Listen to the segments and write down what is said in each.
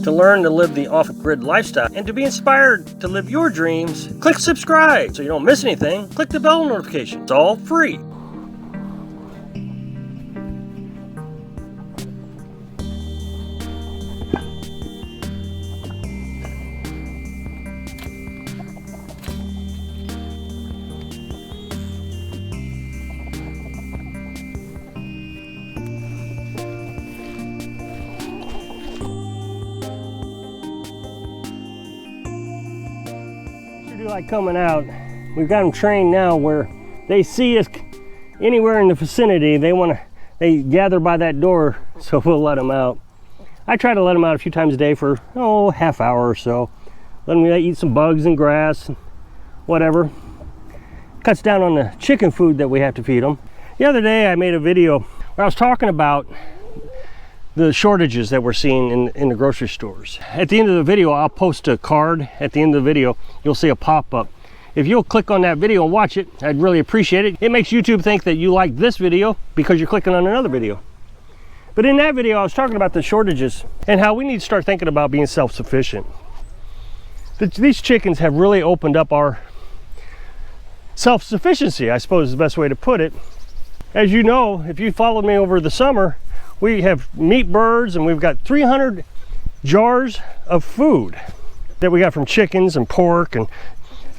To learn to live the off-grid lifestyle and to be inspired to live your dreams, click subscribe so you don't miss anything. Click the bell notification. It's all free. Like coming out, we've got them trained now where they see us anywhere in the vicinity, they gather by that door, so we'll let them out. I try to let them out a few times a day for half hour or so. Let them eat some bugs and grass, whatever. Cuts down on the chicken food that we have to feed them. The other day I made a video where I was talking about the shortages that we're seeing in the grocery stores. At the end of the video, I'll post a card. At the end of the video, you'll see a pop-up. If you'll click on that video and watch it, I'd really appreciate it. It makes YouTube think that you like this video because you're clicking on another video. But in that video, I was talking about the shortages and how we need to start thinking about being self-sufficient. These chickens have really opened up our self-sufficiency, I suppose is the best way to put it. As you know, if you followed me over the summer, we have meat birds, and we've got 300 jars of food that we got from chickens and pork and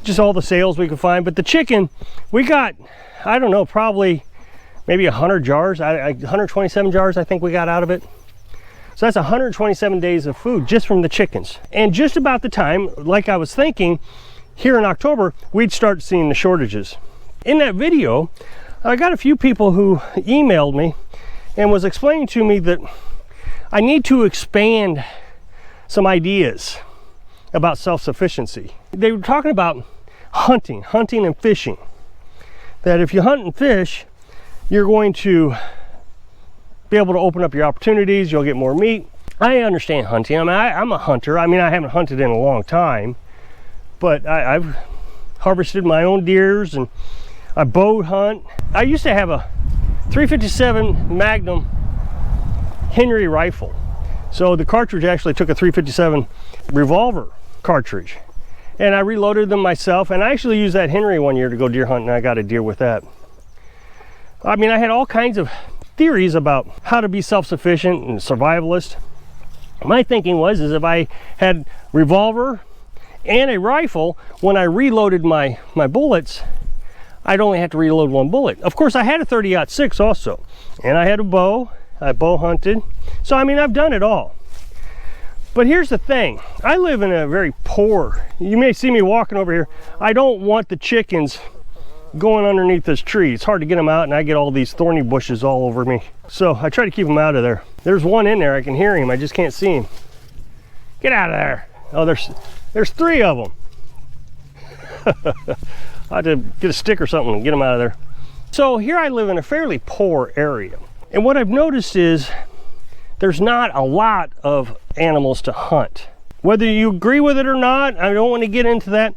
just all the sales we could find. But the chicken, we got, I don't know, probably maybe 100 jars, 127 jars I think we got out of it. So that's 127 days of food just from the chickens. And just about the time, like I was thinking, here in October, we'd start seeing the shortages. In that video, I got a few people who emailed me and was explaining to me that I need to expand some ideas about self-sufficiency. They were talking about hunting and fishing. That if you hunt and fish, you're going to be able to open up your opportunities, you'll get more meat. I understand hunting. I mean, I'm a hunter. I mean, I haven't hunted in a long time, but I've harvested my own deers and I bow hunt. I used to have a 357 Magnum Henry rifle. So the cartridge actually took a 357 revolver cartridge. And I reloaded them myself, and I actually used that Henry one year to go deer hunting, and I got a deer with that. I mean, I had all kinds of theories about how to be self-sufficient and survivalist. My thinking was if I had revolver and a rifle, when I reloaded my bullets, I'd only have to reload one bullet. Of course, I had a 30-06 also, and I had a bow. I bow hunted. So, I mean, I've done it all. But here's the thing. I live in a very poor, you may see me walking over here. I don't want the chickens going underneath this tree. It's hard to get them out, and I get all these thorny bushes all over me. So I try to keep them out of there. There's one in there. I can hear him. I just can't see him. Get out of there. Oh, there's 3 of them. I had to get a stick or something and get them out of there. So here I live in a fairly poor area. And what I've noticed is there's not a lot of animals to hunt. Whether you agree with it or not, I don't want to get into that.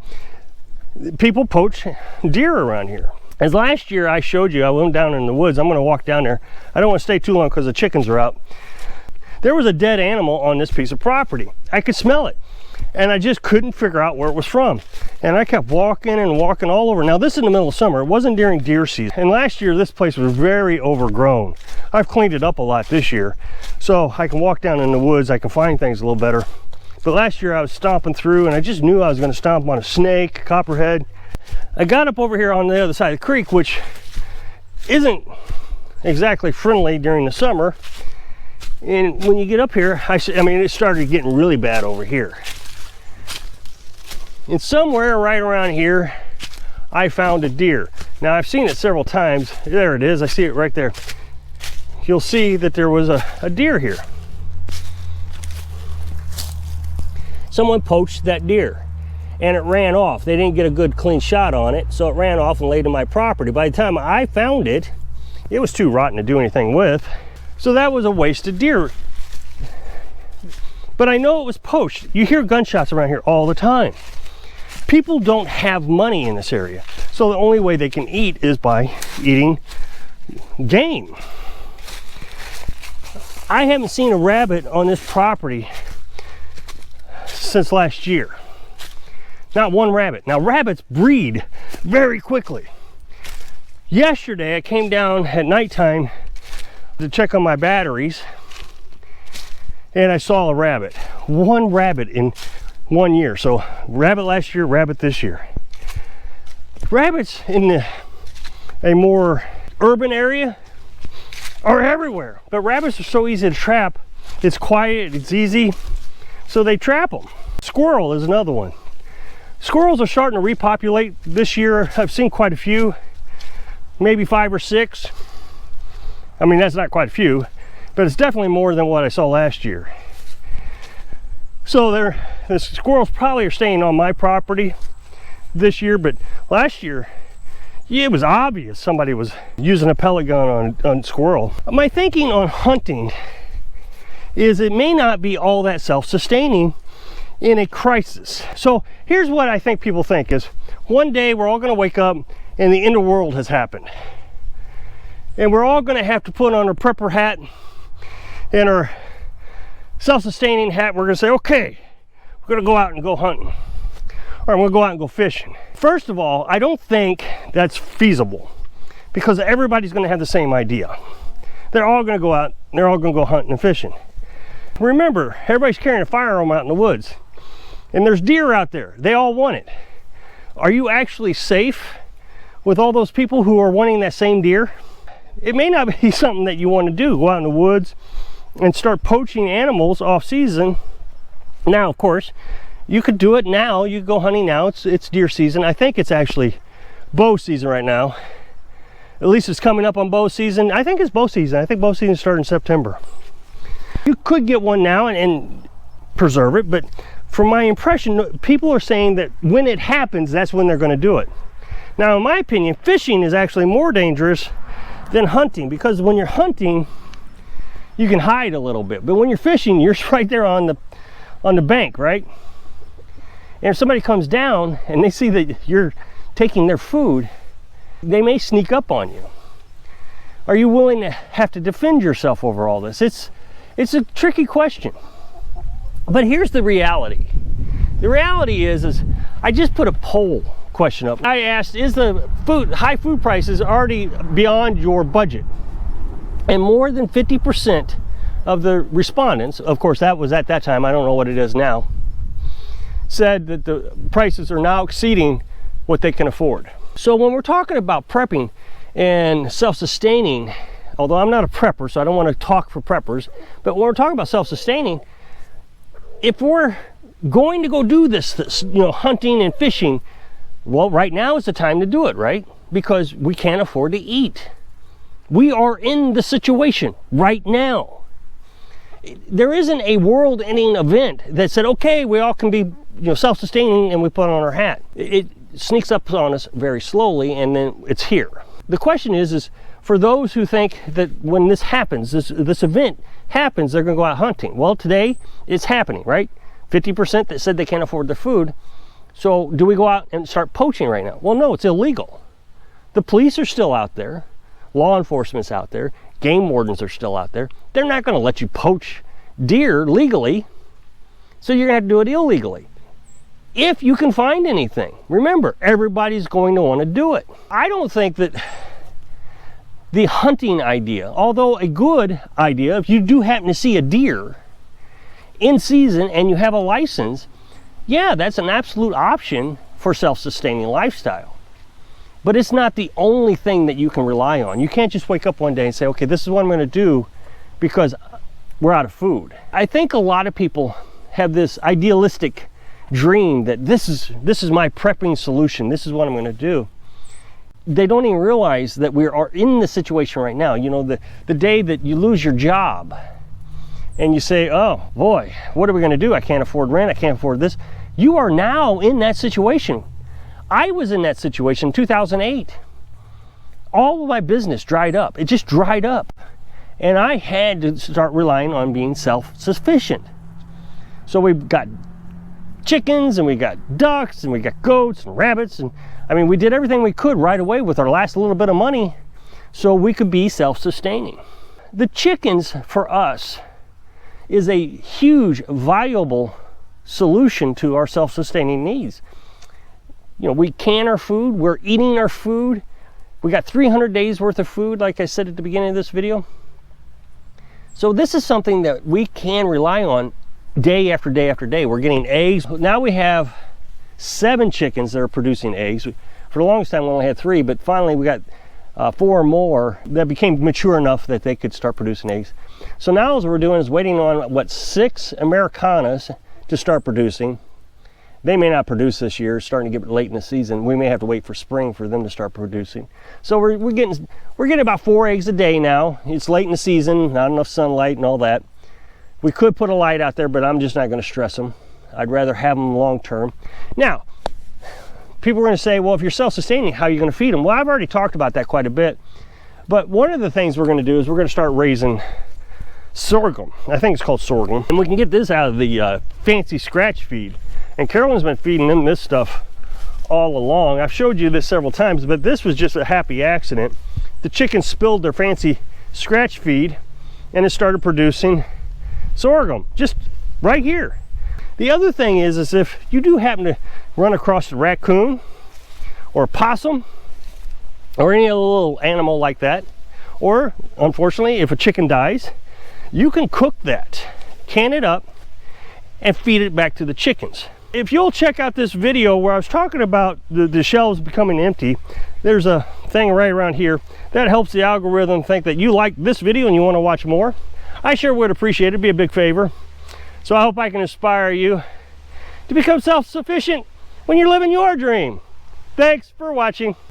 People poach deer around here. As last year I showed you, I went down in the woods. I'm going to walk down there. I don't want to stay too long because the chickens are out. There was a dead animal on this piece of property. I could smell it. And I just couldn't figure out where it was from. And I kept walking and walking all over. Now this is in the middle of summer. It wasn't during deer season. And last year this place was very overgrown. I've cleaned it up a lot this year. So I can walk down in the woods. I can find things a little better. But last year I was stomping through and I just knew I was going to stomp on a snake, copperhead. I got up over here on the other side of the creek, which isn't exactly friendly during the summer. And when you get up here, I mean, it started getting really bad over here. And somewhere right around here, I found a deer. Now I've seen it several times. There it is, I see it right there. You'll see that there was a deer here. Someone poached that deer and it ran off. They didn't get a good clean shot on it, so it ran off and laid in my property. By the time I found it, it was too rotten to do anything with. So that was a wasted deer. But I know it was poached. You hear gunshots around here all the time. People don't have money in this area, so the only way they can eat is by eating game. I haven't seen a rabbit on this property since last year. Not one rabbit. Now rabbits breed very quickly. Yesterday I came down at nighttime to check on my batteries, and I saw a rabbit. One rabbit in 1 year. So rabbit last year, rabbit this year. Rabbits in a more urban area are everywhere, but rabbits are so easy to trap. It's quiet, it's easy, so they trap them. Squirrel is another one. Squirrels are starting to repopulate this year. I've seen quite a few, maybe 5 or 6. I mean, that's not quite a few, but it's definitely more than what I saw last year. So the squirrels probably are staying on my property this year, but last year, yeah, it was obvious somebody was using a pellet gun on squirrel. My thinking on hunting is it may not be all that self-sustaining in a crisis. So here's what I think people think is, one day we're all going to wake up and the end of the world has happened. And we're all going to have to put on our prepper hat and our self-sustaining hat. We're going to say, okay, we're going to go out and go hunting. Or I'm going to go out and go fishing. First of all, I don't think that's feasible because everybody's going to have the same idea. They're all going to go out, they're all going to go hunting and fishing. Remember, everybody's carrying a firearm out in the woods, and there's deer out there. They all want it. Are you actually safe with all those people who are wanting that same deer? It may not be something that you want to do, go out in the woods and start poaching animals off season. Now, of course, you could do it now. You could go hunting now. It's deer season. I think it's actually bow season right now. At least it's coming up on bow season. I think it's bow season. I think bow season starts in September. You could get one now and preserve it, but from my impression, people are saying that when it happens, that's when they're going to do it. Now, in my opinion, fishing is actually more dangerous than hunting, because when you're hunting, you can hide a little bit, but when you're fishing, you're right there on the bank, right? And if somebody comes down and they see that you're taking their food, they may sneak up on you. Are you willing to have to defend yourself over all this? It's a tricky question. But here's the reality. The reality is I just put a poll question up. I asked, is the high food prices already beyond your budget? And more than 50% of the respondents, of course that was at that time, I don't know what it is now, said that the prices are now exceeding what they can afford. So when we're talking about prepping and self-sustaining, although I'm not a prepper, so I don't want to talk for preppers, but when we're talking about self-sustaining, if we're going to go do this, hunting and fishing, well, right now is the time to do it, right? Because we can't afford to eat. We are in the situation right now. There isn't a world-ending event that said, okay, we all can be self-sustaining and we put on our hat. It sneaks up on us very slowly, and then it's here. The question is for those who think that when this happens, this event happens, they're going to go out hunting. Well, today it's happening, right? 50% that said they can't afford their food. So do we go out and start poaching right now? Well, no, it's illegal. The police are still out there. Law enforcement's out there. Game wardens are still out there. They're not going to let you poach deer legally. So you're going to have to do it illegally. If you can find anything. Remember, everybody's going to want to do it. I don't think that the hunting idea, although a good idea, if you do happen to see a deer in season and you have a license, yeah, that's an absolute option for self-sustaining lifestyle. But it's not the only thing that you can rely on. You can't just wake up one day and say, okay, this is what I'm going to do because we're out of food. I think a lot of people have this idealistic dream that this is my prepping solution. This is what I'm going to do. They don't even realize that we are in the situation right now. The day that you lose your job and you say, oh boy, what are we going to do? I can't afford rent. I can't afford this. You are now in that situation. I was in that situation in 2008. All of my business dried up. It just dried up. And I had to start relying on being self-sufficient. So we've got chickens and we got ducks and we got goats and rabbits. And I mean, we did everything we could right away with our last little bit of money so we could be self-sustaining. The chickens for us is a huge, valuable solution to our self-sustaining needs. You know, we can our food, we're eating our food. We got 300 days worth of food, like I said at the beginning of this video. So this is something that we can rely on day after day after day. We're getting eggs. Now we have 7 chickens that are producing eggs. For the longest time we only had 3, but finally we got 4 more that became mature enough that they could start producing eggs. So now what we're doing is waiting on 6 Americanas to start producing. They may not produce this year, starting to get late in the season. We may have to wait for spring for them to start producing. So we're getting about 4 eggs a day now. It's late in the season, not enough sunlight and all that. We could put a light out there, but I'm just not going to stress them. I'd rather have them long term. Now, people are going to say, well, if you're self-sustaining, how are you going to feed them? Well, I've already talked about that quite a bit. But one of the things we're going to do is we're going to start raising sorghum. I think it's called sorghum. And we can get this out of the fancy scratch feed. And Carolyn's been feeding them this stuff all along. I've showed you this several times, but this was just a happy accident. The chickens spilled their fancy scratch feed and it started producing sorghum just right here. The other thing is if you do happen to run across a raccoon or a possum or any other little animal like that, or unfortunately if a chicken dies, you can cook that, can it up, and feed it back to the chickens. If you'll check out this video where I was talking about the shelves becoming empty, there's a thing right around here that helps the algorithm think that you like this video and you want to watch more. I sure would appreciate it. It'd be a big favor. So I hope I can inspire you to become self-sufficient when you're living your dream. Thanks for watching.